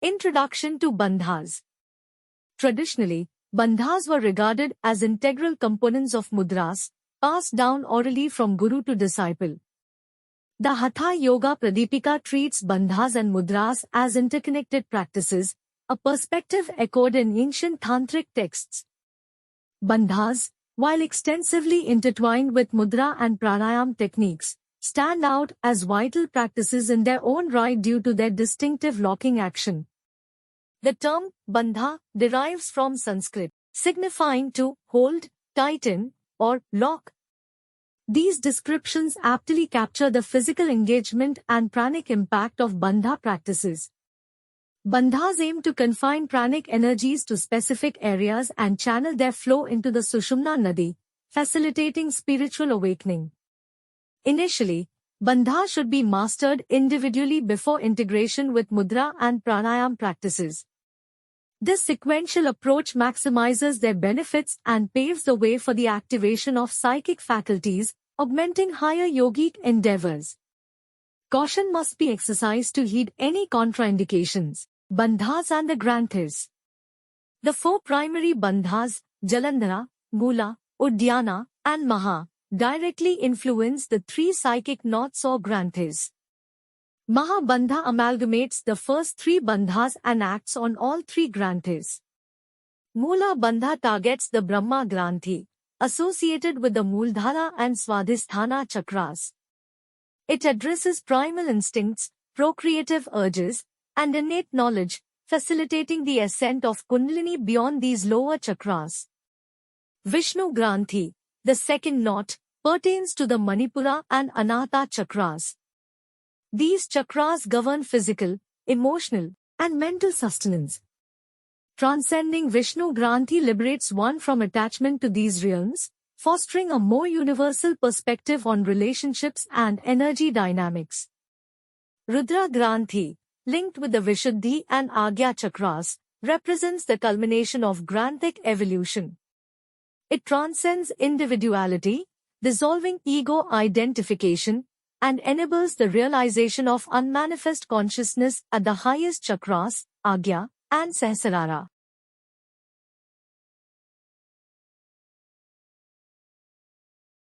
Introduction to Bandhas. Traditionally, bandhas were regarded as integral components of mudras, passed down orally from guru to disciple. The Hatha Yoga Pradipika treats bandhas and mudras as interconnected practices, a perspective echoed in ancient tantric texts. Bandhas, while extensively intertwined with mudra and pranayam techniques, stand out as vital practices in their own right due to their distinctive locking action. The term bandha derives from Sanskrit, signifying to hold, tighten, or lock. These descriptions aptly capture the physical engagement and pranic impact of bandha practices. Bandhas aim to confine pranic energies to specific areas and channel their flow into the Sushumna Nadi, facilitating spiritual awakening. Initially, bandha should be mastered individually before integration with mudra and pranayam practices. This sequential approach maximizes their benefits and paves the way for the activation of psychic faculties, augmenting higher yogic endeavors. Caution must be exercised to heed any contraindications. Bandhas and the Granthis. The four primary bandhas, Jalandhara, Mula, Udyana, and Maha, directly influence the three psychic knots or Granthis. Mahabandha amalgamates the first three bandhas and acts on all three Granthis. Mula Bandha targets the Brahma Granthi, associated with the Mooladhara and Swadhisthana chakras. It addresses primal instincts, procreative urges, and innate knowledge, facilitating the ascent of Kundalini beyond these lower chakras. Vishnu Granthi, the second knot, pertains to the Manipura and Anahata chakras. These chakras govern physical, emotional, and mental sustenance. Transcending Vishnu Granthi liberates one from attachment to these realms, fostering a more universal perspective on relationships and energy dynamics. Rudra Granthi, linked with the Vishuddhi and Agya chakras, represents the culmination of Granthic evolution. It transcends individuality, dissolving ego identification, and enables the realization of unmanifest consciousness at the highest chakras, Agya, and Sahasrara.